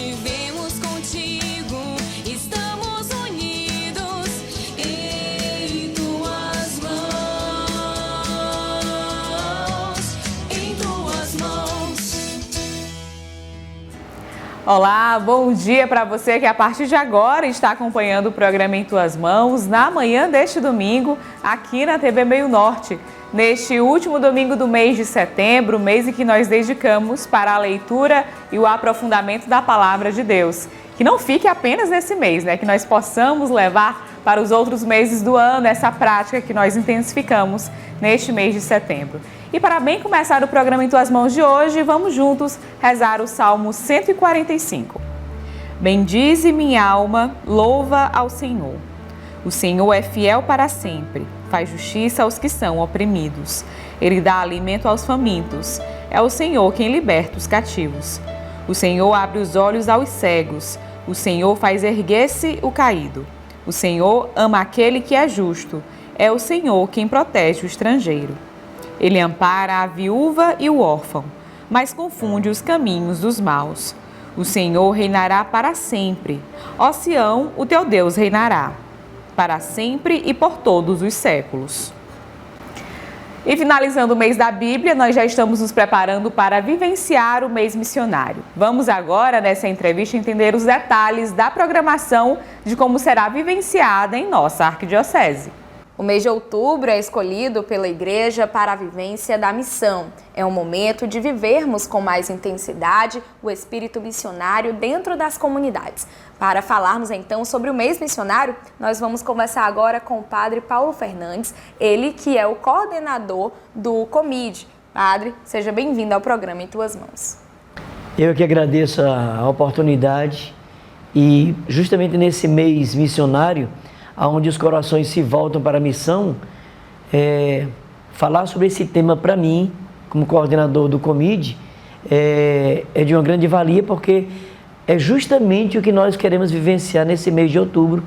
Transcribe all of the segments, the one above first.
vivemos contigo, estamos unidos em tuas mãos, em tuas mãos. Olá, bom dia para você que a partir de agora está acompanhando o programa Em Tuas Mãos, na manhã deste domingo, aqui na TV Meio Norte. Neste último domingo do mês de setembro, mês em que nós dedicamos para a leitura e o aprofundamento da Palavra de Deus. Que não fique apenas nesse mês, né? Que nós possamos levar para os outros meses do ano essa prática que nós intensificamos neste mês de setembro. E para bem começar o programa Em Tuas Mãos de hoje, vamos juntos rezar o Salmo 145. Bendize minha alma, louva ao Senhor. O Senhor é fiel para sempre, faz justiça aos que são oprimidos. Ele dá alimento aos famintos. É o Senhor quem liberta os cativos. O Senhor abre os olhos aos cegos. O Senhor faz erguer-se o caído. O Senhor ama aquele que é justo. É o Senhor quem protege o estrangeiro. Ele ampara a viúva e o órfão, mas confunde os caminhos dos maus. O Senhor reinará para sempre. Ó Sião, o teu Deus reinará para sempre e por todos os séculos. E finalizando o mês da Bíblia, nós já estamos nos preparando para vivenciar o mês missionário. Vamos agora, nessa entrevista, entender os detalhes da programação de como será vivenciada em nossa arquidiocese. O mês de outubro é escolhido pela Igreja para a vivência da missão. É um momento de vivermos com mais intensidade o espírito missionário dentro das comunidades. Para falarmos então sobre o mês missionário, nós vamos conversar agora com o Padre Paulo Fernandes, ele que é o coordenador do Comid. Padre, seja bem-vindo ao programa Em Tuas Mãos. Eu que agradeço a oportunidade e justamente nesse mês missionário, onde os corações se voltam para a missão, falar sobre esse tema para mim, como coordenador do Comid, é de uma grande valia, porque é justamente o que nós queremos vivenciar nesse mês de outubro,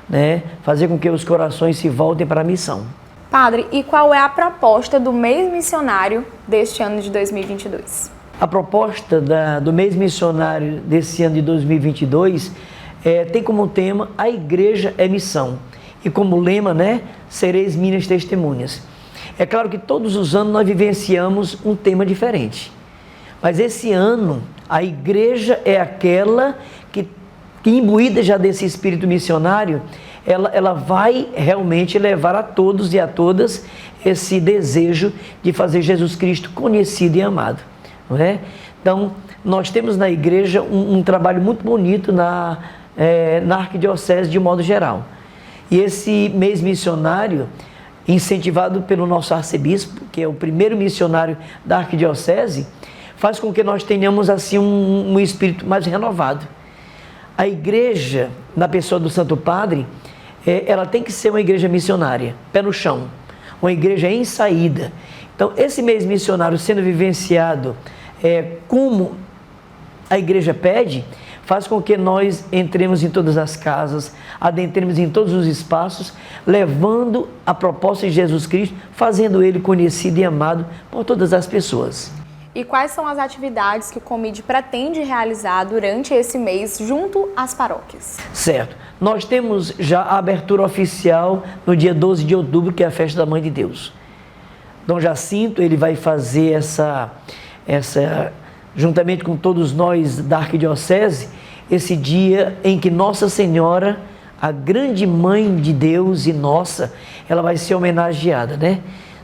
né? Fazer com que os corações se voltem para a missão. Padre, e qual é a proposta do mês missionário deste ano de 2022? A proposta do mês missionário desse ano de 2022 tem como tema a Igreja é Missão e como lema, né, sereis minhas testemunhas. É claro que todos os anos nós vivenciamos um tema diferente, mas esse ano a Igreja é aquela que imbuída já desse espírito missionário, ela vai realmente levar a todos e a todas esse desejo de fazer Jesus Cristo conhecido e amado, não é? Então, nós temos na Igreja um trabalho muito bonito na arquidiocese de modo geral. E esse mês missionário, incentivado pelo nosso arcebispo, que é o primeiro missionário da arquidiocese, faz com que nós tenhamos assim um espírito mais renovado. A igreja, na pessoa do Santo Padre, ela tem que ser uma igreja missionária, pé no chão, uma igreja em saída. Então, esse mês missionário sendo vivenciado como a igreja pede, faz com que nós entremos em todas as casas, adentremos em todos os espaços, levando a proposta de Jesus Cristo, fazendo Ele conhecido e amado por todas as pessoas. E quais são as atividades que o Comid pretende realizar durante esse mês junto às paróquias? Certo. Nós temos já a abertura oficial no dia 12 de outubro, que é a festa da Mãe de Deus. Dom Jacinto, ele vai fazer essa juntamente com todos nós da arquidiocese, esse dia em que Nossa Senhora, a grande Mãe de Deus e nossa, ela vai ser homenageada, né?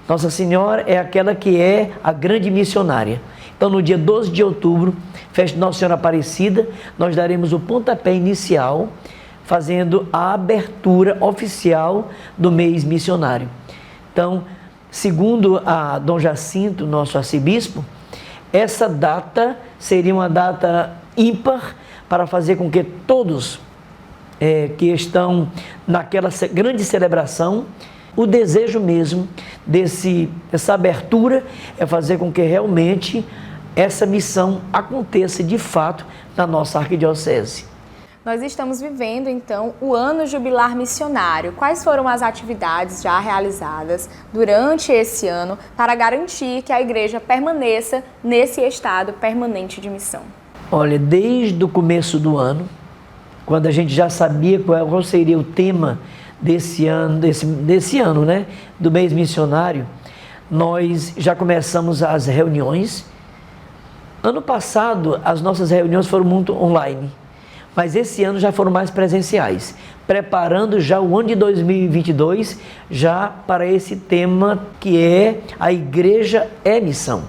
Nossa Senhora é aquela que é a grande missionária. Então, no dia 12 de outubro, festa de Nossa Senhora Aparecida, nós daremos o pontapé inicial, fazendo a abertura oficial do mês missionário. Então, segundo a Dom Jacinto, nosso arcebispo, essa data seria uma data ímpar para fazer com que todos que estão naquela grande celebração, o desejo mesmo dessa abertura é fazer com que realmente essa missão aconteça de fato na nossa arquidiocese. Nós estamos vivendo, então, o Ano Jubilar Missionário. Quais foram as atividades já realizadas durante esse ano para garantir que a Igreja permaneça nesse estado permanente de missão? Olha, desde o começo do ano, quando a gente já sabia qual seria o tema desse ano, né, do mês missionário, nós já começamos as reuniões. Ano passado, as nossas reuniões foram muito online, mas esse ano já foram mais presenciais, preparando já o ano de 2022 já para esse tema que é a Igreja é Missão.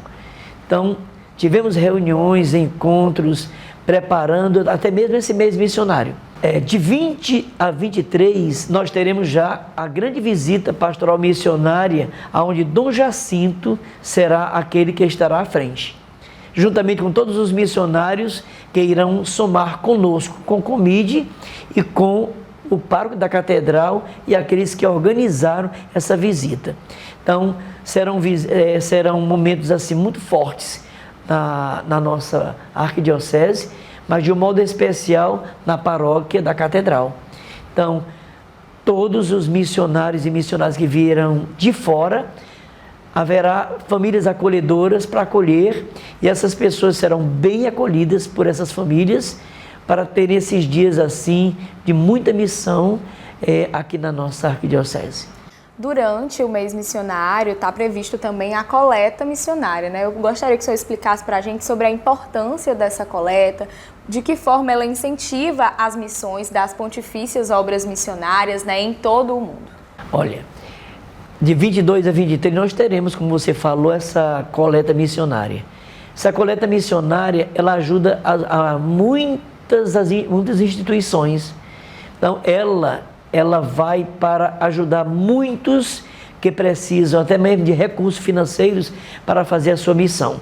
Então, tivemos reuniões, encontros, preparando até mesmo esse mês missionário. De 20 a 23, nós teremos já a grande visita pastoral missionária, onde Dom Jacinto será aquele que estará à frente, juntamente com todos os missionários que irão somar conosco, com o Comide e com o pároco da catedral e aqueles que organizaram essa visita. Então, serão momentos assim muito fortes na nossa arquidiocese, mas de um modo especial na paróquia da catedral. Então, todos os missionários e missionárias que vieram de fora, haverá famílias acolhedoras para acolher, e essas pessoas serão bem acolhidas por essas famílias para ter esses dias assim de muita missão aqui na nossa arquidiocese. Durante o mês missionário está previsto também a coleta missionária, né? Eu gostaria que o senhor explicasse para a gente sobre a importância dessa coleta, de que forma ela incentiva as missões das pontifícias obras missionárias, né, em todo o mundo. Olha, de 22 a 23 nós teremos, como você falou, essa coleta missionária. Essa coleta missionária, ela ajuda a muitas instituições. Então, ela vai para ajudar muitos que precisam até mesmo de recursos financeiros para fazer a sua missão.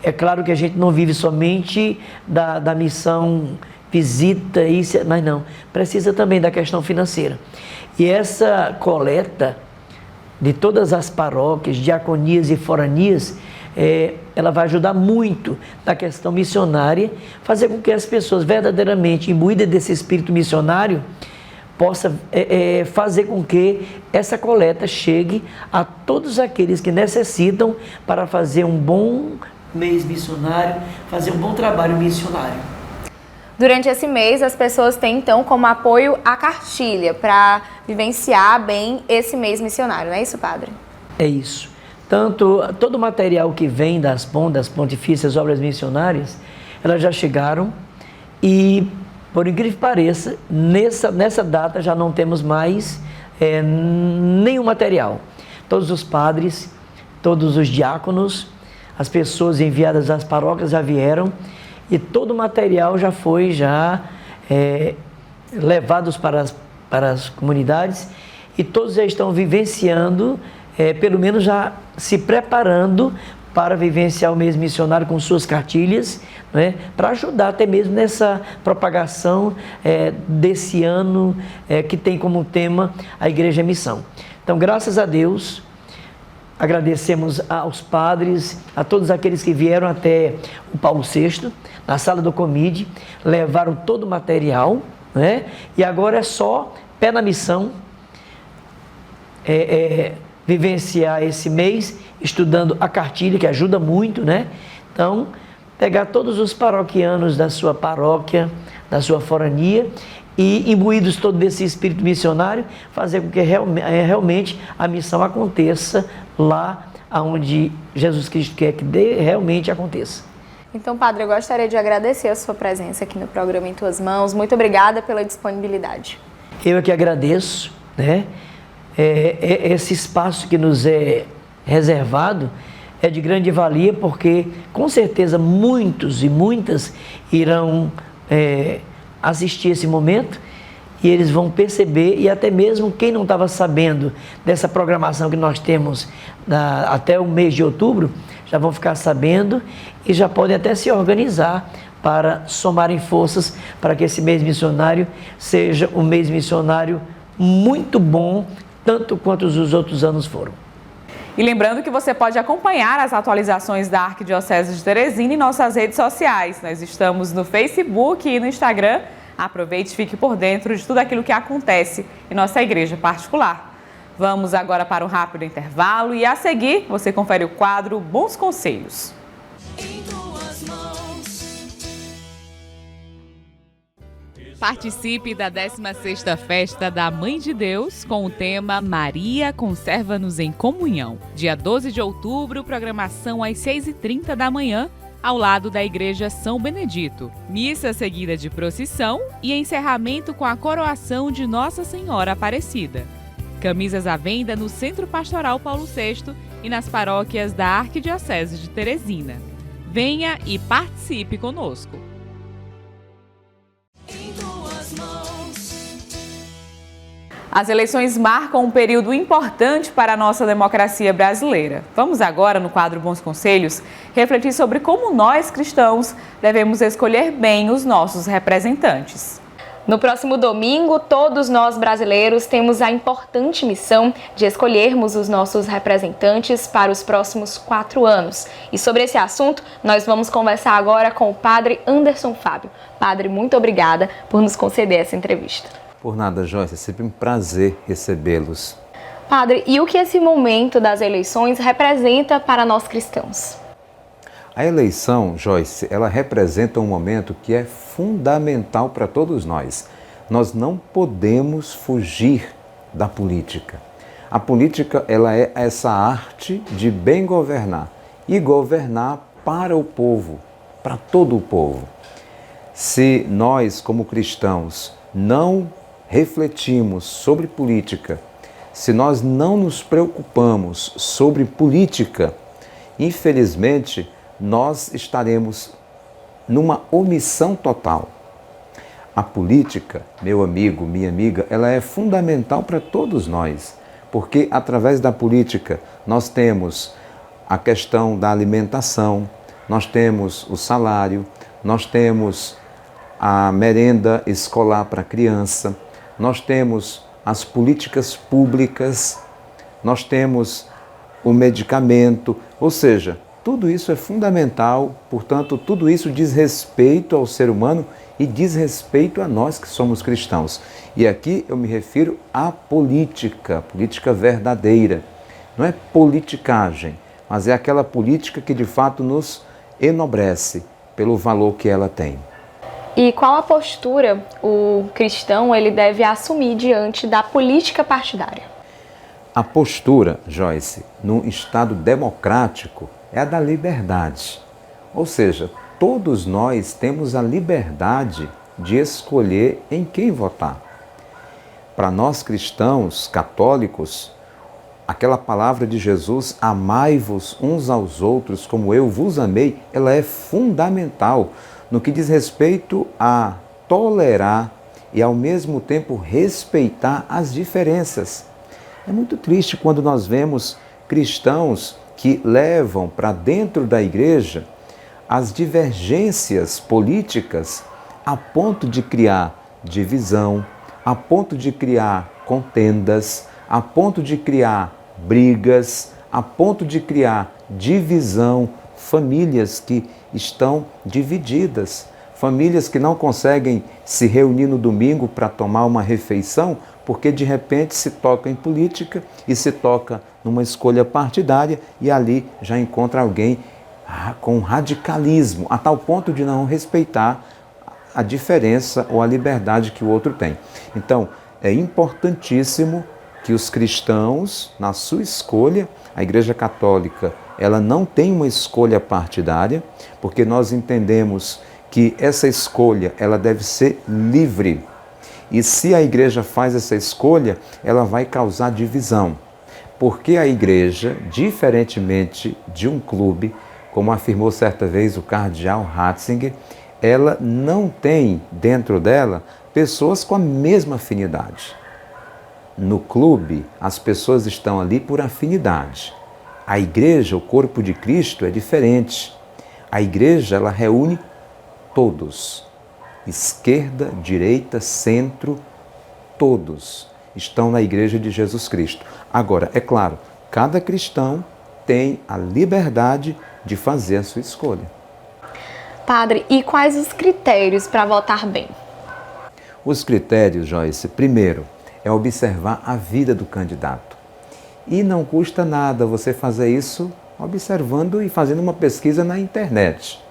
É claro que a gente não vive somente da missão visita, mas não, precisa também da questão financeira. E essa coleta de todas as paróquias, diaconias e foranias, ela vai ajudar muito na questão missionária, fazer com que as pessoas verdadeiramente imbuídas desse espírito missionário possa fazer com que essa coleta chegue a todos aqueles que necessitam para fazer um bom mês missionário, fazer um bom trabalho missionário. Durante esse mês, as pessoas têm então como apoio a cartilha para vivenciar bem esse mês missionário, não é isso, padre? É isso. Todo o material que vem das pontifícias obras missionárias, elas já chegaram e, por incrível que pareça, nessa data já não temos mais nenhum material. Todos os padres, todos os diáconos, as pessoas enviadas às paróquias já vieram e todo o material já foi levados para as comunidades e todos já estão vivenciando, pelo menos já se preparando para vivenciar o mês missionário com suas cartilhas, né, para ajudar até mesmo nessa propagação desse ano que tem como tema a Igreja é Missão. Então, graças a Deus, agradecemos aos padres, a todos aqueles que vieram até o Paulo VI, na sala do Comide, levaram todo o material, né, e agora é só pé na missão, vivenciar esse mês estudando a cartilha, que ajuda muito, né? Então, pegar todos os paroquianos da sua paróquia, da sua forania e imbuídos todo desse espírito missionário, fazer com que realmente a missão aconteça lá onde Jesus Cristo quer que realmente aconteça. Então, padre, eu gostaria de agradecer a sua presença aqui no programa Em Tuas Mãos. Muito obrigada pela disponibilidade. Eu é que agradeço, né? Esse espaço que nos é reservado é de grande valia, porque com certeza muitos e muitas irão assistir esse momento e eles vão perceber, e até mesmo quem não estava sabendo dessa programação que nós temos até o mês de outubro, já vão ficar sabendo e já podem até se organizar para somarem forças para que esse mês missionário seja um mês missionário muito bom, tanto quanto os outros anos foram. E lembrando que você pode acompanhar as atualizações da Arquidiocese de Teresina em nossas redes sociais. Nós estamos no Facebook e no Instagram. Aproveite e fique por dentro de tudo aquilo que acontece em nossa igreja particular. Vamos agora para um rápido intervalo e a seguir você confere o quadro Bons Conselhos. Em tuas mãos. Participe da 16ª Festa da Mãe de Deus com o tema Maria Conserva-nos em Comunhão. Dia 12 de outubro, programação às 6h30 da manhã, ao lado da Igreja São Benedito. Missa seguida de procissão e encerramento com a coroação de Nossa Senhora Aparecida. Camisas à venda no Centro Pastoral Paulo VI e nas paróquias da Arquidiocese de Teresina. Venha e participe conosco. Em tuas mãos. As eleições marcam um período importante para a nossa democracia brasileira. Vamos agora, no quadro Bons Conselhos, refletir sobre como nós, cristãos, devemos escolher bem os nossos representantes. No próximo domingo, todos nós brasileiros temos a importante missão de escolhermos os nossos representantes para os próximos 4 anos. E sobre esse assunto, nós vamos conversar agora com o Padre Anderson Fábio. Padre, muito obrigada por nos conceder essa entrevista. Por nada, Joyce, é sempre um prazer recebê-los. Padre, e o que esse momento das eleições representa para nós cristãos? A eleição, Joyce, ela representa um momento que é fundamental para todos nós. Nós não podemos fugir da política. A política, ela é essa arte de bem governar e governar para o povo, para todo o povo. Se nós, como cristãos, não refletimos sobre política, se nós não nos preocupamos sobre política, infelizmente, nós estaremos numa omissão total. A política, meu amigo, minha amiga, ela é fundamental para todos nós, porque através da política nós temos a questão da alimentação, nós temos o salário, nós temos a merenda escolar para a criança, nós temos as políticas públicas, nós temos o medicamento, ou seja, tudo isso é fundamental, portanto, tudo isso diz respeito ao ser humano e diz respeito a nós que somos cristãos. E aqui eu me refiro à política, política verdadeira. Não é politicagem, mas é aquela política que de fato nos enobrece pelo valor que ela tem. E qual a postura o cristão ele deve assumir diante da política partidária? A postura, Joyce, num Estado democrático, é a da liberdade. Ou seja, todos nós temos a liberdade de escolher em quem votar. Para nós cristãos, católicos, aquela palavra de Jesus, amai-vos uns aos outros como eu vos amei, ela é fundamental no que diz respeito a tolerar e ao mesmo tempo respeitar as diferenças. É muito triste quando nós vemos cristãos que levam para dentro da igreja as divergências políticas a ponto de criar divisão, a ponto de criar contendas, a ponto de criar brigas, a ponto de criar divisão, famílias que estão divididas, famílias que não conseguem se reunir no domingo para tomar uma refeição, porque de repente se toca em política e se toca numa escolha partidária e ali já encontra alguém com radicalismo, a tal ponto de não respeitar a diferença ou a liberdade que o outro tem. Então, é importantíssimo que os cristãos, na sua escolha, a Igreja Católica, ela não tem uma escolha partidária, porque nós entendemos que essa escolha, ela deve ser livre. E se a igreja faz essa escolha, ela vai causar divisão. Porque a igreja, diferentemente de um clube, como afirmou certa vez o cardeal Ratzinger, ela não tem dentro dela pessoas com a mesma afinidade. No clube, as pessoas estão ali por afinidade. A igreja, o corpo de Cristo, é diferente. A igreja, ela reúne todos. Esquerda, direita, centro, todos estão na igreja de Jesus Cristo. Agora, é claro, cada cristão tem a liberdade de fazer a sua escolha. Padre, e quais os critérios para votar bem? Os critérios, Joyce, primeiro, é observar a vida do candidato. E não custa nada você fazer isso observando e fazendo uma pesquisa na internet.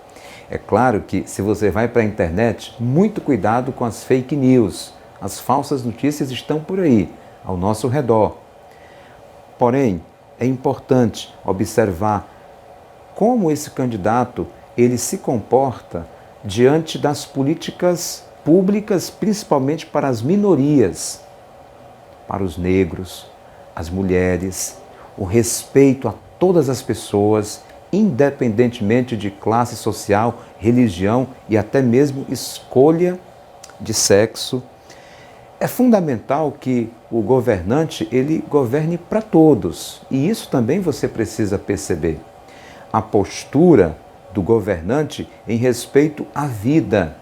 É claro que se você vai para a internet, muito cuidado com as fake news. As falsas notícias estão por aí, ao nosso redor. Porém, é importante observar como esse candidato ele se comporta diante das políticas públicas, principalmente para as minorias, para os negros, as mulheres, o respeito a todas as pessoas, independentemente de classe social, religião e até mesmo escolha de sexo. É fundamental que o governante ele governe para todos, e isso também você precisa perceber. A postura do governante em respeito à vida,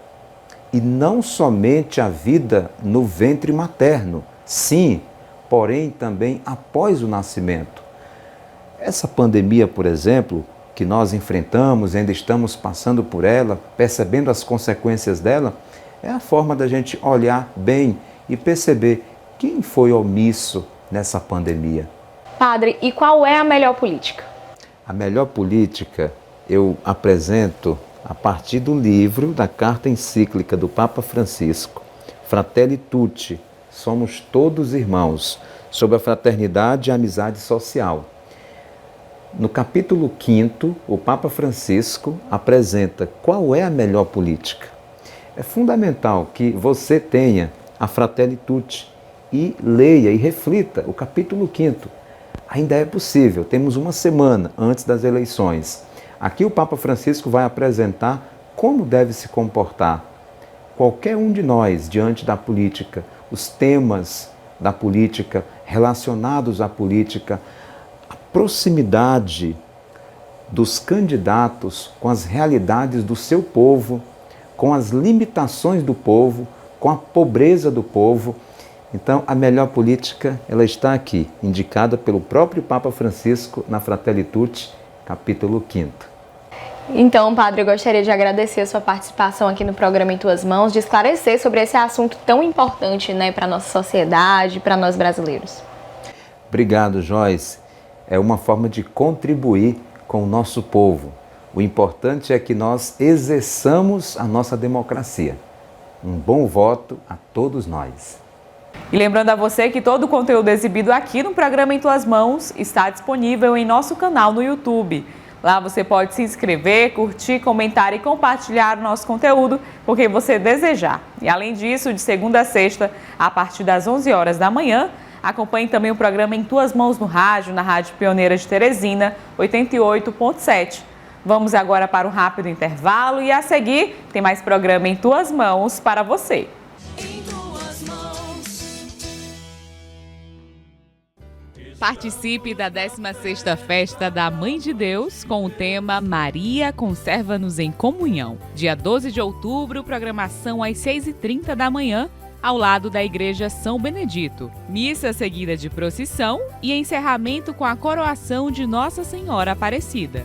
e não somente a vida no ventre materno, sim, porém também após o nascimento. Essa pandemia, por exemplo, que nós enfrentamos, ainda estamos passando por ela, percebendo as consequências dela, é a forma da gente olhar bem e perceber quem foi omisso nessa pandemia. Padre, e qual é a melhor política? A melhor política eu apresento a partir do livro da carta encíclica do Papa Francisco, Fratelli Tutti, somos todos irmãos, sobre a fraternidade e a amizade social. No capítulo 5º, o Papa Francisco apresenta qual é a melhor política. É fundamental que você tenha a Fratelli Tutti e leia e reflita o capítulo 5º. Ainda é possível, temos uma semana antes das eleições. Aqui o Papa Francisco vai apresentar como deve se comportar qualquer um de nós diante da política, os temas da política relacionados à política, a proximidade dos candidatos com as realidades do seu povo, com as limitações do povo, com a pobreza do povo. Então, a melhor política, ela está aqui, indicada pelo próprio Papa Francisco na Fratelli Tutti, capítulo 5º. Então, Padre, eu gostaria de agradecer a sua participação aqui no programa Em Tuas Mãos, de esclarecer sobre esse assunto tão importante, né, para a nossa sociedade, para nós brasileiros. Obrigado, Joyce. É uma forma de contribuir com o nosso povo. O importante é que nós exerçamos a nossa democracia. Um bom voto a todos nós. E lembrando a você que todo o conteúdo exibido aqui no programa Em Tuas Mãos está disponível em nosso canal no YouTube. Lá você pode se inscrever, curtir, comentar e compartilhar o nosso conteúdo com quem você desejar. E além disso, de segunda a sexta, a partir das 11 horas da manhã, acompanhe também o programa Em Tuas Mãos no rádio, na Rádio Pioneira de Teresina, 88.7. Vamos agora para um rápido intervalo e a seguir tem mais programa Em Tuas Mãos para você. Em tuas mãos. Participe da 16ª Festa da Mãe de Deus com o tema Maria Conserva-nos em Comunhão. Dia 12 de outubro, programação às 6h30 da manhã, ao lado da Igreja São Benedito. Missa seguida de procissão e encerramento com a coroação de Nossa Senhora Aparecida.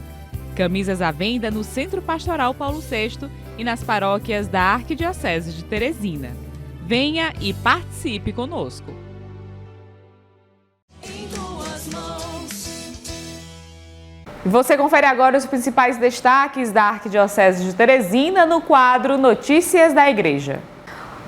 Camisas à venda no Centro Pastoral Paulo VI e nas paróquias da Arquidiocese de Teresina. Venha e participe conosco. Em tuas mãos. Você confere agora os principais destaques da Arquidiocese de Teresina no quadro Notícias da Igreja.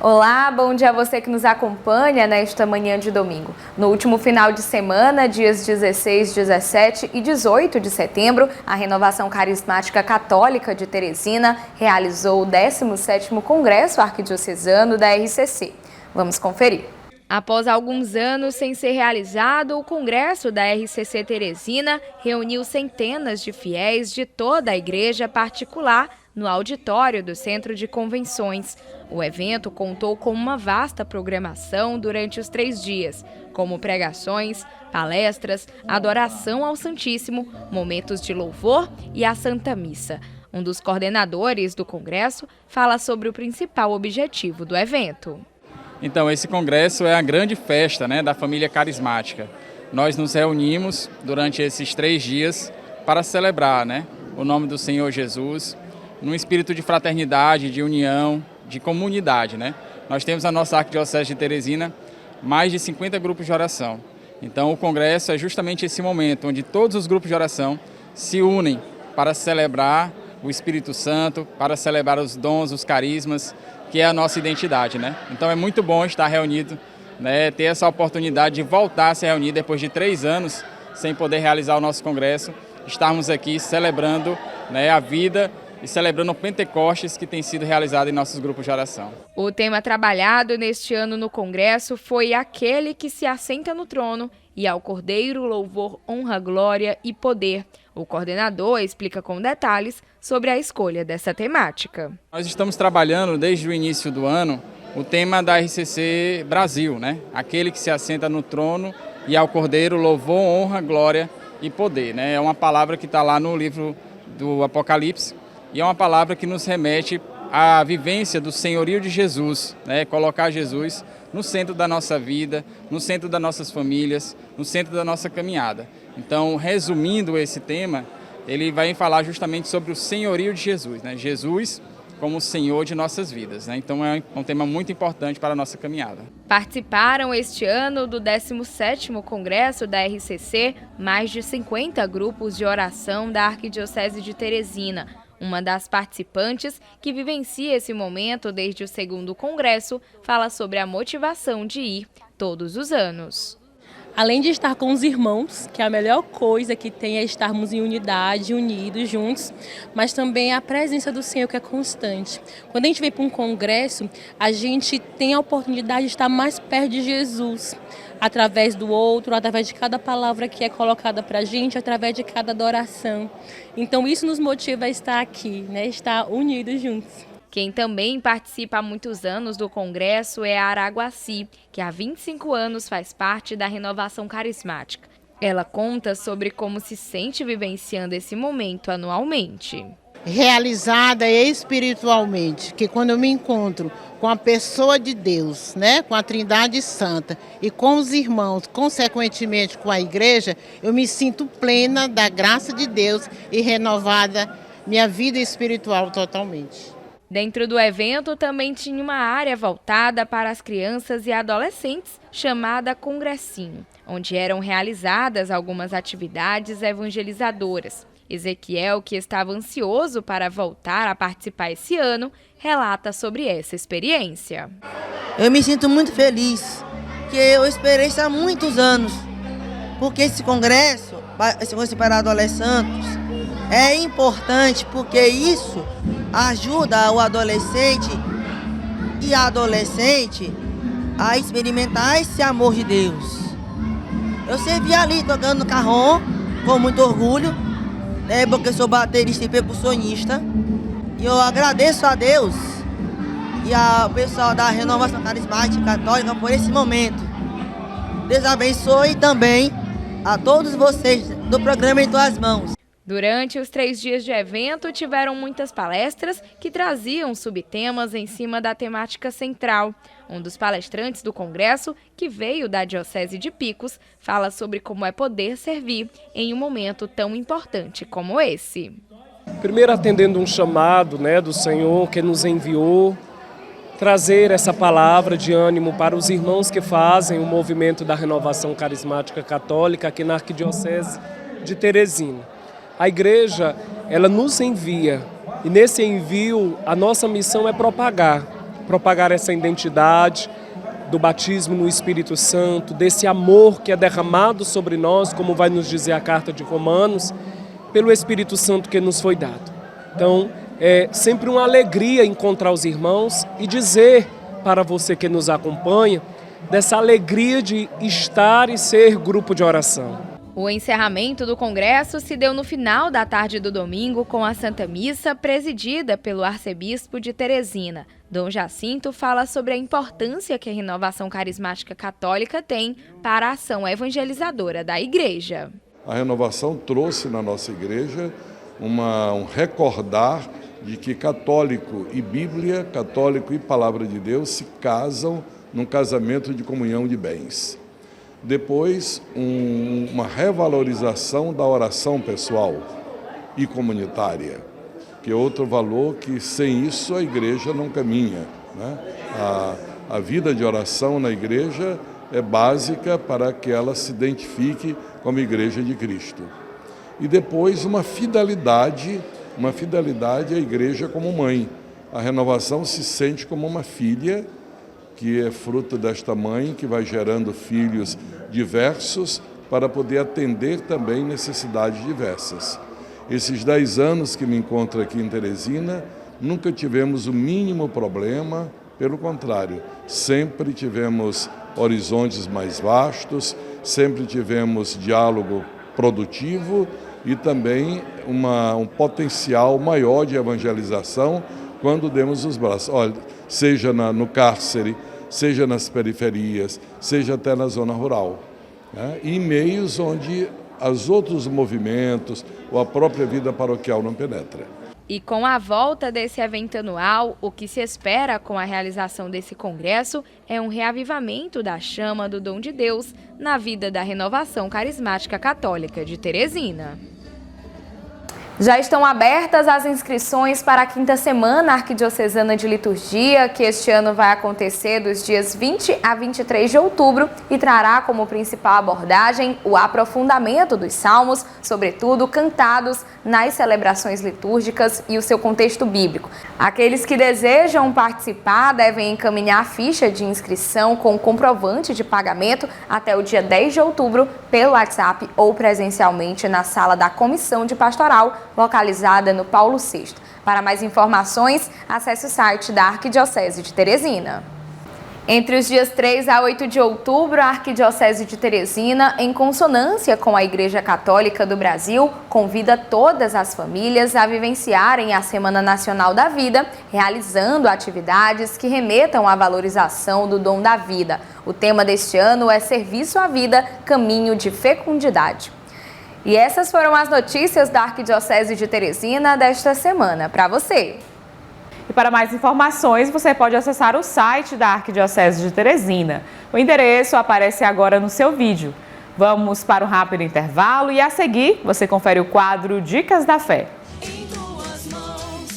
Olá, bom dia a você que nos acompanha nesta manhã de domingo. No último final de semana, dias 16, 17 e 18 de setembro, a Renovação Carismática Católica de Teresina realizou o 17º Congresso Arquidiocesano da RCC. Vamos conferir. Após alguns anos sem ser realizado, o Congresso da RCC Teresina reuniu centenas de fiéis de toda a igreja particular no auditório do Centro de Convenções. O evento contou com uma vasta programação durante os 3 dias, como pregações, palestras, adoração ao Santíssimo, momentos de louvor e a Santa Missa. Um dos coordenadores do Congresso fala sobre o principal objetivo do evento. Então, esse congresso é a grande festa, da família carismática. Nós nos reunimos durante esses 3 dias para celebrar, o nome do Senhor Jesus, num espírito de fraternidade, de união, de comunidade. Nós temos a nossa Arquidiocese de Teresina, mais de 50 grupos de oração. Então, o congresso é justamente esse momento onde todos os grupos de oração se unem para celebrar o Espírito Santo, para celebrar os dons, os carismas, que é a nossa identidade, né? Então é muito bom estar reunido, né? Ter essa oportunidade de voltar a se reunir depois de 3 anos sem poder realizar o nosso congresso, estarmos aqui celebrando, né, a vida e celebrando o Pentecostes que tem sido realizado em nossos grupos de oração. O tema trabalhado neste ano no Congresso foi aquele que se assenta no trono e ao Cordeiro louvor, honra, glória e poder. O coordenador explica com detalhes sobre a escolha dessa temática. Nós estamos trabalhando desde o início do ano o tema da RCC Brasil, né? Aquele que se assenta no trono e ao Cordeiro louvor, honra, glória e poder, né? É uma palavra que está lá no livro do Apocalipse e é uma palavra que nos remete à vivência do senhorio de Jesus, né? Colocar Jesus no centro da nossa vida, no centro das nossas famílias, no centro da nossa caminhada. Então, resumindo esse tema, ele vai falar justamente sobre o senhorio de Jesus, né? Jesus como o Senhor de nossas vidas, né? Então é um tema muito importante para a nossa caminhada. Participaram este ano do 17º Congresso da RCC mais de 50 grupos de oração da Arquidiocese de Teresina. Uma das participantes, que vivencia esse momento desde o 2º Congresso, fala sobre a motivação de ir todos os anos. Além de estar com os irmãos, que a melhor coisa que tem é estarmos em unidade, unidos, juntos, mas também a presença do Senhor, que é constante. Quando a gente vem para um congresso, a gente tem a oportunidade de estar mais perto de Jesus, através do outro, através de cada palavra que é colocada para a gente, através de cada adoração. Então isso nos motiva a estar aqui, né? Estar unidos juntos. Quem também participa há muitos anos do Congresso é a Araguaci, que há 25 anos faz parte da Renovação Carismática. Ela conta sobre como se sente vivenciando esse momento anualmente. Realizada espiritualmente, que quando eu me encontro com a pessoa de Deus, né, com a Trindade Santa e com os irmãos, consequentemente com a igreja, eu me sinto plena da graça de Deus e renovada minha vida espiritual totalmente. Dentro do evento também tinha uma área voltada para as crianças e adolescentes, chamada Congressinho, onde eram realizadas algumas atividades evangelizadoras. Ezequiel, que estava ansioso para voltar a participar esse ano, relata sobre essa experiência. Eu me sinto muito feliz, que eu esperei isso há muitos anos, porque esse congresso para adolescentes é importante, porque isso ajuda o adolescente e a adolescente a experimentar esse amor de Deus. Eu servi ali tocando no carrom com muito orgulho, né, porque eu sou baterista e percussionista. E eu agradeço a Deus e ao pessoal da Renovação Carismática Católica por esse momento. Deus abençoe também a todos vocês do programa Em Tuas Mãos. Durante os 3 dias de evento, tiveram muitas palestras que traziam subtemas em cima da temática central. Um dos palestrantes do Congresso, que veio da Diocese de Picos, fala sobre como é poder servir em um momento tão importante como esse. Primeiro, atendendo um chamado, né, do Senhor que nos enviou, trazer essa palavra de ânimo para os irmãos que fazem o movimento da Renovação Carismática Católica aqui na Arquidiocese de Teresina. A igreja, ela nos envia e nesse envio a nossa missão é propagar essa identidade do batismo no Espírito Santo, desse amor que é derramado sobre nós, como vai nos dizer a carta de Romanos, pelo Espírito Santo que nos foi dado. Então, é sempre uma alegria encontrar os irmãos e dizer para você que nos acompanha dessa alegria de estar e ser grupo de oração. O encerramento do Congresso se deu no final da tarde do domingo com a Santa Missa presidida pelo arcebispo de Teresina. Dom Jacinto fala sobre a importância que a Renovação Carismática Católica tem para a ação evangelizadora da Igreja. A renovação trouxe na nossa igreja um recordar de que católico e Bíblia, católico e Palavra de Deus se casam num casamento de comunhão de bens. Depois, uma revalorização da oração pessoal e comunitária, que é outro valor que sem isso a igreja não caminha, né? A vida de oração na igreja é básica para que ela se identifique como igreja de Cristo. E depois uma fidelidade uma fidelidade à igreja como mãe. A renovação se sente como uma filha, que é fruto desta mãe, que vai gerando filhos diversos para poder atender também necessidades diversas. Esses 10 anos que me encontro aqui em Teresina, nunca tivemos o mínimo problema, pelo contrário, sempre tivemos horizontes mais vastos, sempre tivemos diálogo produtivo e também um potencial maior de evangelização quando demos os braços. Olha, seja no cárcere, seja nas periferias, seja até na zona rural, né? E em meios onde os outros movimentos ou a própria vida paroquial não penetra. E com a volta desse evento anual, o que se espera com a realização desse congresso é um reavivamento da chama do dom de Deus na vida da Renovação Carismática Católica de Teresina. Já estão abertas as inscrições para a 5ª Semana Arquidiocesana de Liturgia, que este ano vai acontecer dos dias 20 a 23 de outubro e trará como principal abordagem o aprofundamento dos salmos, sobretudo cantados nas celebrações litúrgicas e o seu contexto bíblico. Aqueles que desejam participar devem encaminhar a ficha de inscrição com comprovante de pagamento até o dia 10 de outubro pelo WhatsApp ou presencialmente na sala da Comissão de Pastoral, localizada no Paulo VI. Para mais informações, acesse o site da Arquidiocese de Teresina. Entre os dias 3 a 8 de outubro, a Arquidiocese de Teresina, em consonância com a Igreja Católica do Brasil, convida todas as famílias a vivenciarem a Semana Nacional da Vida, realizando atividades que remetam à valorização do dom da vida. O tema deste ano é Serviço à Vida, Caminho de Fecundidade. E essas foram as notícias da Arquidiocese de Teresina desta semana. Para você! E para mais informações, você pode acessar o site da Arquidiocese de Teresina. O endereço aparece agora no seu vídeo. Vamos para um rápido intervalo e a seguir você confere o quadro Dicas da Fé. Em tuas mãos.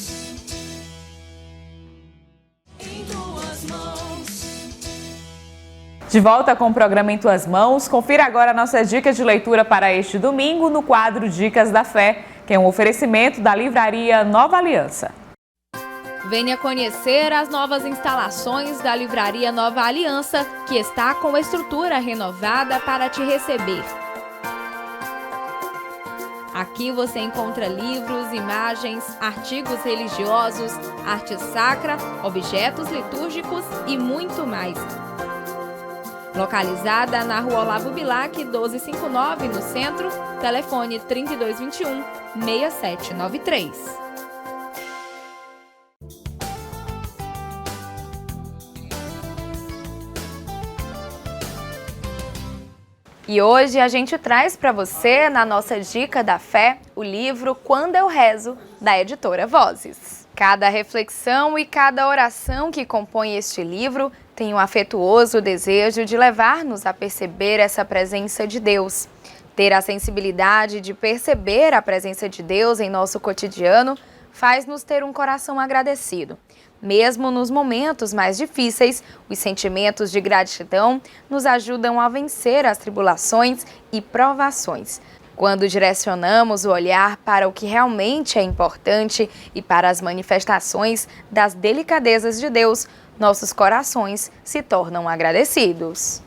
Em tuas mãos. De volta com o programa Em Tuas Mãos, confira agora a nossa dica de leitura para este domingo no quadro Dicas da Fé, que é um oferecimento da Livraria Nova Aliança. Venha conhecer as novas instalações da Livraria Nova Aliança, que está com estrutura renovada para te receber. Aqui você encontra livros, imagens, artigos religiosos, arte sacra, objetos litúrgicos e muito mais. Localizada na Rua Olavo Bilac, 1259, no centro, telefone 3221-6793. E hoje a gente traz para você, na nossa Dica da Fé, o livro Quando Eu Rezo, da editora Vozes. Cada reflexão e cada oração que compõe este livro tem um afetuoso desejo de levar-nos a perceber essa presença de Deus. Ter a sensibilidade de perceber a presença de Deus em nosso cotidiano faz-nos ter um coração agradecido. Mesmo nos momentos mais difíceis, os sentimentos de gratidão nos ajudam a vencer as tribulações e provações. Quando direcionamos o olhar para o que realmente é importante e para as manifestações das delicadezas de Deus, nossos corações se tornam agradecidos.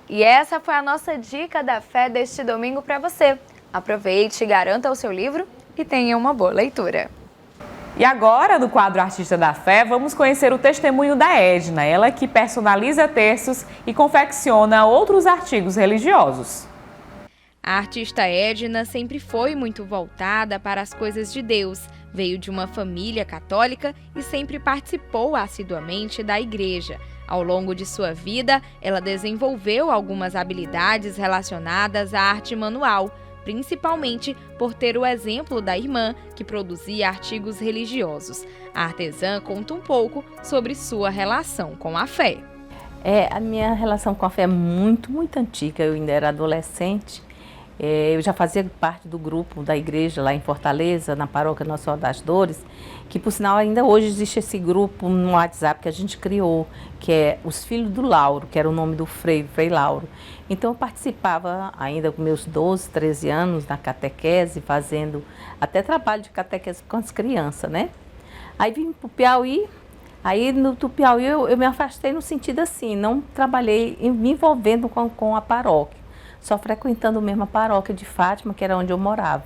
E essa foi a nossa Dica da Fé deste domingo para você. Aproveite, garanta o seu livro e tenha uma boa leitura. E agora, no quadro Artista da Fé, vamos conhecer o testemunho da Edna, ela que personaliza terços e confecciona outros artigos religiosos. A artista Edna sempre foi muito voltada para as coisas de Deus, veio de uma família católica e sempre participou assiduamente da igreja. Ao longo de sua vida, ela desenvolveu algumas habilidades relacionadas à arte manual, principalmente por ter o exemplo da irmã, que produzia artigos religiosos. A artesã conta um pouco sobre sua relação com a fé. A minha relação com a fé é muito antiga. Eu ainda era adolescente. Eu já fazia parte do grupo da igreja lá em Fortaleza, na paróquia Nossa Senhora das Dores, que por sinal ainda hoje existe esse grupo no WhatsApp que a gente criou, que é Os Filhos do Lauro, que era o nome do Frei Lauro. Então eu participava ainda com meus 12, 13 anos na catequese, fazendo até trabalho de catequese com as crianças, né? Aí vim para o Piauí. Aí no Piauí eu me afastei no sentido assim, não trabalhei me envolvendo com a paróquia, só frequentando mesmo a paróquia de Fátima, que era onde eu morava.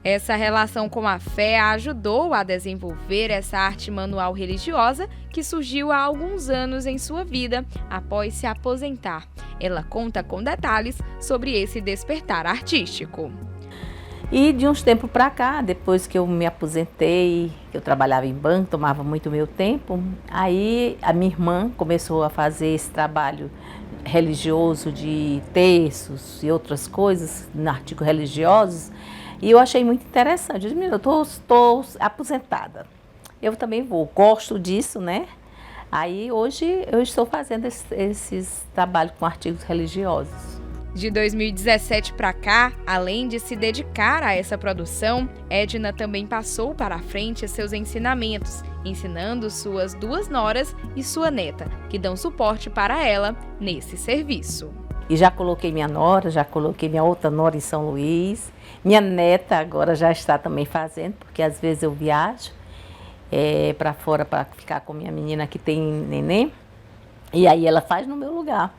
Essa relação com a fé a ajudou a desenvolver essa arte manual religiosa que surgiu há alguns anos em sua vida após se aposentar. Ela conta com detalhes sobre esse despertar artístico. E de uns tempos para cá, depois que eu me aposentei, que eu trabalhava em banco, tomava muito meu tempo, aí a minha irmã começou a fazer esse trabalho religioso de textos e outras coisas, artigos religiosos, e eu achei muito interessante. Eu disse, eu estou aposentada, eu também gosto disso, né? Aí hoje eu estou fazendo esses trabalhos com artigos religiosos. De 2017 para cá, além de se dedicar a essa produção, Edna também passou para a frente seus ensinamentos, ensinando suas 2 noras e sua neta, que dão suporte para ela nesse serviço. E já coloquei minha nora, já coloquei minha outra nora em São Luís. Minha neta agora já está também fazendo, porque às vezes eu viajo para fora para ficar com minha menina que tem neném, e aí ela faz no meu lugar.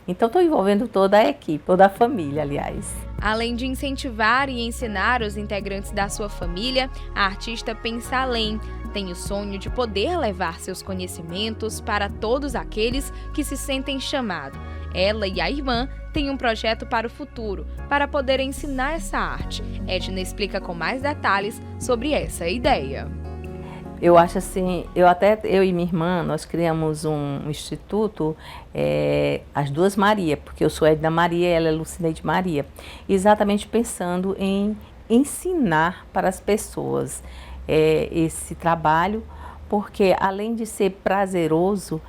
Então, estou envolvendo toda a equipe, toda a família, aliás. Além de incentivar e ensinar os integrantes da sua família, a artista pensa além. Tem o sonho de poder levar seus conhecimentos para todos aqueles que se sentem chamados. Ela e a irmã têm um projeto para o futuro, para poder ensinar essa arte. Edna explica com mais detalhes sobre essa ideia. Eu acho assim, eu e minha irmã, nós criamos um instituto, as duas Maria, porque eu sou Edna Maria e ela é Lucineide Maria, exatamente pensando em ensinar para as pessoas esse trabalho, porque além de ser prazeroso,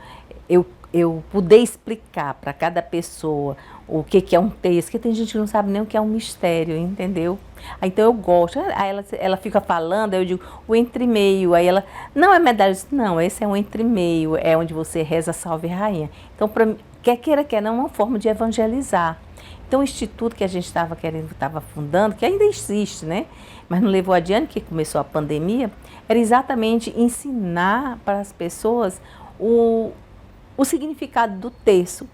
eu poder explicar para cada pessoa o que é um texto, que tem gente que não sabe nem o que é um mistério, entendeu? Então eu gosto, aí ela fica falando, aí eu digo, o entremeio, aí ela, não é medalha, não, esse é um entremeio, é onde você reza Salve Rainha. Então, quer queira, quer não, é uma forma de evangelizar. Então o instituto que a gente estava fundando, que ainda existe, né? Mas não levou adiante, que começou a pandemia, era exatamente ensinar para as pessoas o significado do texto.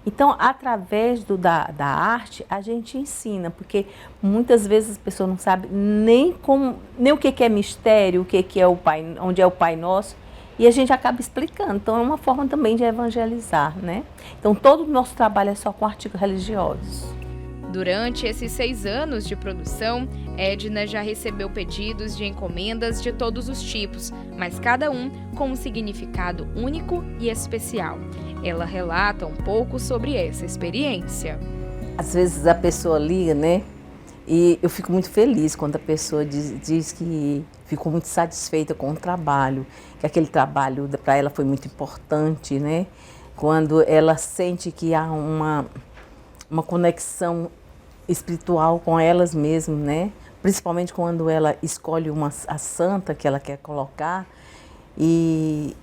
Então, através da arte, a gente ensina, porque muitas vezes as pessoas não sabem nem o que é mistério, o que é o Pai, onde é o Pai Nosso, e a gente acaba explicando. Então, é uma forma também de evangelizar, né? Então, todo o nosso trabalho é só com artigos religiosos. Durante esses 6 anos de produção, Edna já recebeu pedidos de encomendas de todos os tipos, mas cada um com um significado único e especial. Ela relata um pouco sobre essa experiência. Às vezes a pessoa liga, né? E eu fico muito feliz quando a pessoa diz que ficou muito satisfeita com o trabalho, que aquele trabalho para ela foi muito importante, né? Quando ela sente que há uma conexão espiritual com elas mesmas, né? Principalmente quando ela escolhe a santa que ela quer colocar. E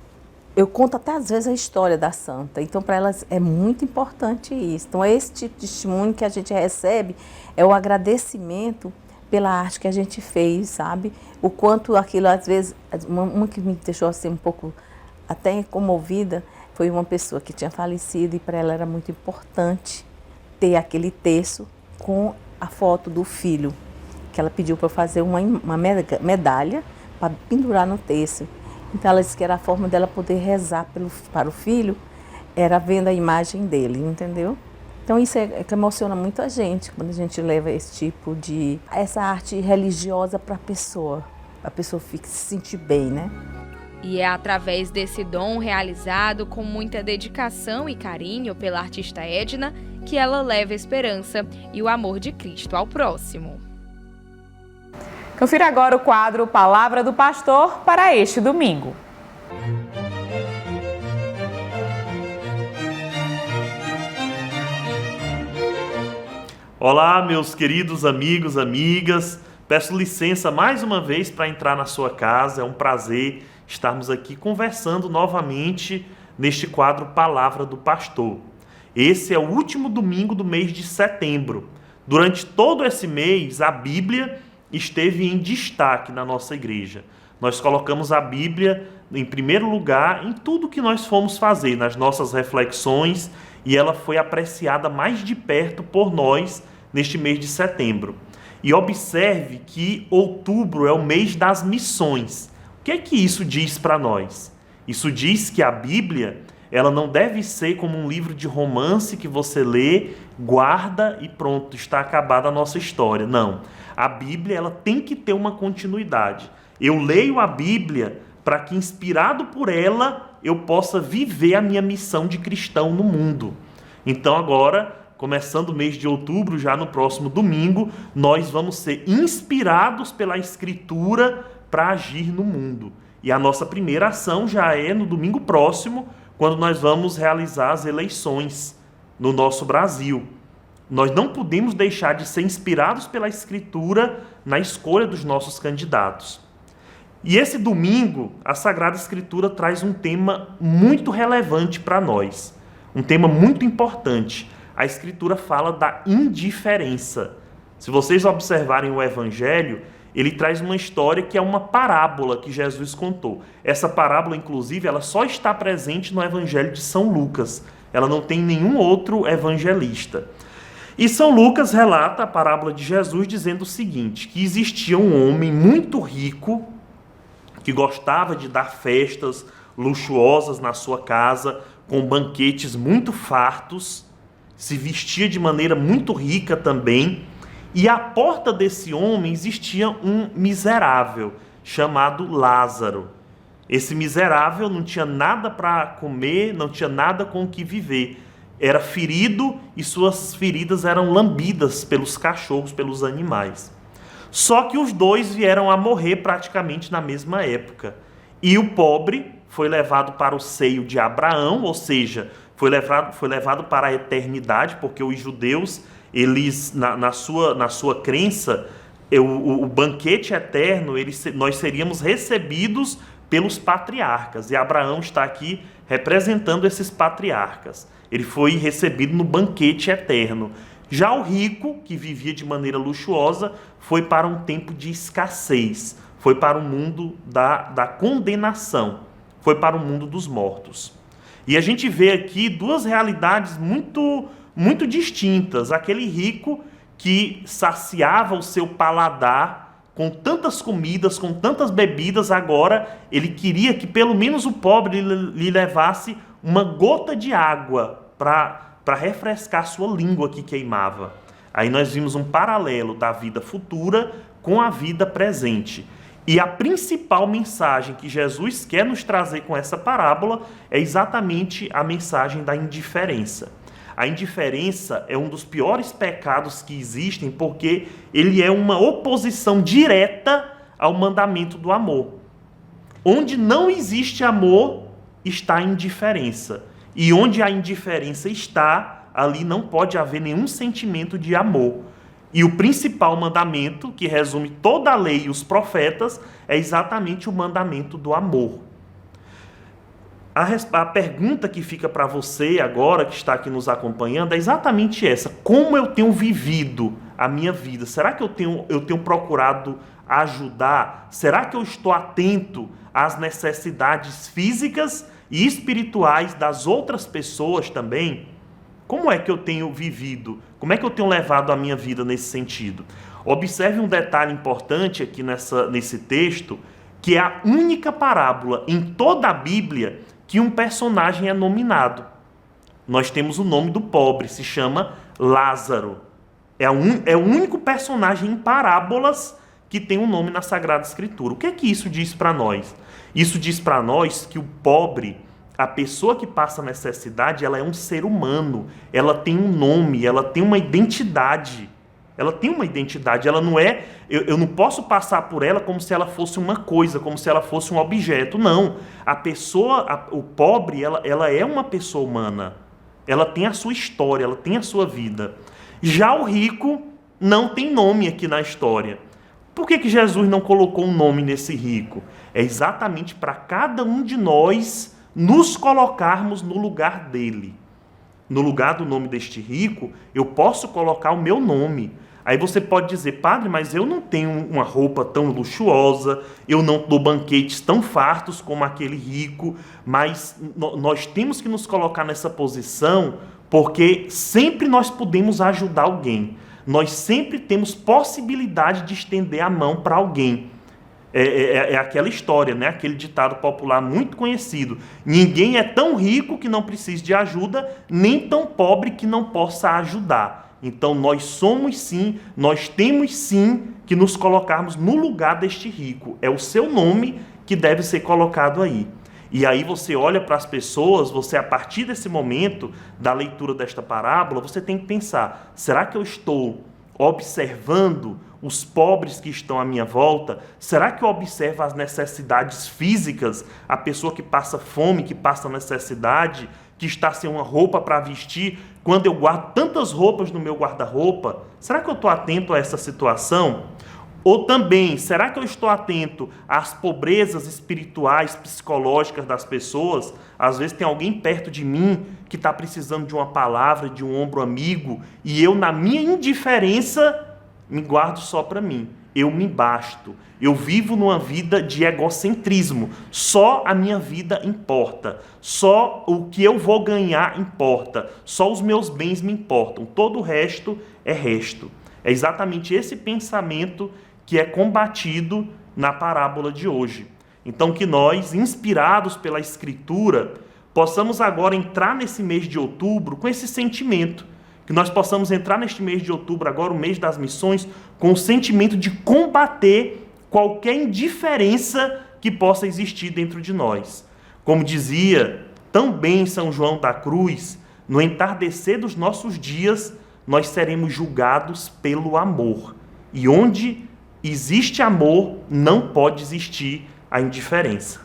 eu conto até às vezes a história da santa. Então, para elas é muito importante isso. Então, esse tipo de testemunho que a gente recebe é o agradecimento pela arte que a gente fez, sabe? O quanto aquilo, às vezes, uma que me deixou assim um pouco até comovida, foi uma pessoa que tinha falecido e para ela era muito importante ter aquele texto com a foto do filho, que ela pediu para eu fazer uma medalha para pendurar no texto. Então ela disse que era a forma dela poder rezar para o filho, era vendo a imagem dele, entendeu? Então isso que emociona muito a gente, quando a gente leva essa arte religiosa para a pessoa se sentir bem, né? E é através desse dom realizado com muita dedicação e carinho pela artista Edna que ela leva a esperança e o amor de Cristo ao próximo. Confira agora o quadro Palavra do Pastor para este domingo. Olá, meus queridos amigos, amigas. Peço licença mais uma vez para entrar na sua casa. É um prazer estarmos aqui conversando novamente neste quadro Palavra do Pastor. Esse é o último domingo do mês de setembro. Durante todo esse mês, a Bíblia esteve em destaque na nossa igreja. Nós colocamos a Bíblia em primeiro lugar em tudo que nós fomos fazer, nas nossas reflexões, e ela foi apreciada mais de perto por nós neste mês de setembro. E observe que outubro é o mês das missões. O que é que isso diz para nós? Isso diz que a Bíblia, ela não deve ser como um livro de romance que você lê, guarda e pronto, está acabada a nossa história. Não. A Bíblia, ela tem que ter uma continuidade. Eu leio a Bíblia para que, inspirado por ela, eu possa viver a minha missão de cristão no mundo. Então agora, começando o mês de outubro, já no próximo domingo, nós vamos ser inspirados pela Escritura para agir no mundo. E a nossa primeira ação já é no domingo próximo, quando nós vamos realizar as eleições no nosso Brasil. Nós não podemos deixar de ser inspirados pela Escritura na escolha dos nossos candidatos. E esse domingo, a Sagrada Escritura traz um tema muito relevante para nós, um tema muito importante. A Escritura fala da indiferença. Se vocês observarem o Evangelho, ele traz uma história que é uma parábola que Jesus contou. Essa parábola, inclusive, ela só está presente no Evangelho de São Lucas. Ela não tem nenhum outro evangelista. E São Lucas relata a parábola de Jesus dizendo o seguinte, que existia um homem muito rico que gostava de dar festas luxuosas na sua casa, com banquetes muito fartos, se vestia de maneira muito rica também, e à porta desse homem existia um miserável, chamado Lázaro. Esse miserável não tinha nada para comer, não tinha nada com o que viver. Era ferido e suas feridas eram lambidas pelos cachorros, pelos animais. Só que os dois vieram a morrer praticamente na mesma época. E o pobre foi levado para o seio de Abraão, ou seja, foi levado para a eternidade, porque os judeus, eles, na sua crença, o banquete eterno, nós seríamos recebidos pelos patriarcas. E Abraão está aqui representando esses patriarcas. Ele foi recebido no banquete eterno. Já o rico, que vivia de maneira luxuosa, foi para um tempo de escassez, foi para o mundo da condenação, foi para o mundo dos mortos. E a gente vê aqui duas realidades muito, muito distintas. Aquele rico que saciava o seu paladar com tantas comidas, com tantas bebidas, agora ele queria que pelo menos o pobre lhe levasse uma gota de água para refrescar sua língua que queimava. Aí nós vimos um paralelo da vida futura com a vida presente. E a principal mensagem que Jesus quer nos trazer com essa parábola é exatamente a mensagem da indiferença. A indiferença é um dos piores pecados que existem, porque ele é uma oposição direta ao mandamento do amor. Onde não existe amor, está a indiferença. E onde a indiferença está, ali não pode haver nenhum sentimento de amor. E o principal mandamento, que resume toda a lei e os profetas, é exatamente o mandamento do amor. A pergunta que fica para você agora, que está aqui nos acompanhando, é exatamente essa. Como eu tenho vivido a minha vida? Será que eu tenho procurado ajudar? Será que eu estou atento às necessidades físicas e espirituais das outras pessoas também? Como é que eu tenho vivido? Como é que eu tenho levado a minha vida nesse sentido? Observe um detalhe importante aqui nesse texto, que é a única parábola em toda a Bíblia que um personagem é nominado. Nós temos o nome do pobre, se chama Lázaro. É o único personagem em parábolas que tem um nome na Sagrada Escritura. O que é que isso diz para nós? Isso diz para nós que o pobre, a pessoa que passa necessidade, ela é um ser humano, ela tem um nome, ela tem uma identidade. Ela tem uma identidade, ela não é... Eu não posso passar por ela como se ela fosse uma coisa, como se ela fosse um objeto. Não. A pessoa, o pobre, ela é uma pessoa humana. Ela tem a sua história, ela tem a sua vida. Já o rico não tem nome aqui na história. Por que Jesus não colocou um nome nesse rico? É exatamente para cada um de nós nos colocarmos no lugar dele. No lugar do nome deste rico, eu posso colocar o meu nome. Aí você pode dizer, padre, mas eu não tenho uma roupa tão luxuosa, eu não dou banquetes tão fartos como aquele rico, mas nós temos que nos colocar nessa posição porque sempre nós podemos ajudar alguém. Nós sempre temos possibilidade de estender a mão para alguém. É aquela história, né? Aquele ditado popular muito conhecido. Ninguém é tão rico que não precise de ajuda, nem tão pobre que não possa ajudar. Então nós somos sim, nós temos sim que nos colocarmos no lugar deste rico. É o seu nome que deve ser colocado aí. E aí você olha para as pessoas, você a partir desse momento da leitura desta parábola, você tem que pensar, será que eu estou observando os pobres que estão à minha volta? Será que eu observo as necessidades físicas, a pessoa que passa fome, que passa necessidade, que está sem uma roupa para vestir, quando eu guardo tantas roupas no meu guarda-roupa? Será que eu estou atento a essa situação? Ou também, será que eu estou atento às pobrezas espirituais, psicológicas das pessoas? Às vezes tem alguém perto de mim que está precisando de uma palavra, de um ombro amigo, e eu, na minha indiferença, me guardo só para mim. Eu me basto. Eu vivo numa vida de egocentrismo. Só a minha vida importa. Só o que eu vou ganhar importa. Só os meus bens me importam. Todo o resto é resto. É exatamente esse pensamento que é combatido na parábola de hoje. Então que nós, inspirados pela Escritura, possamos agora entrar nesse mês de outubro com esse sentimento. Que nós possamos entrar neste mês de outubro, agora o mês das missões, com o sentimento de combater qualquer indiferença que possa existir dentro de nós. Como dizia também São João da Cruz, no entardecer dos nossos dias, nós seremos julgados pelo amor. E onde existe amor, não pode existir a indiferença.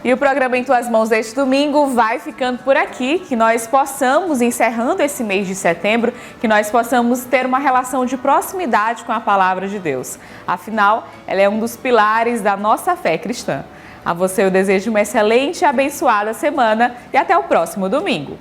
E o programa Em Tuas Mãos deste domingo vai ficando por aqui, que nós possamos, encerrando esse mês de setembro, que nós possamos ter uma relação de proximidade com a Palavra de Deus. Afinal, ela é um dos pilares da nossa fé cristã. A você eu desejo uma excelente e abençoada semana e até o próximo domingo.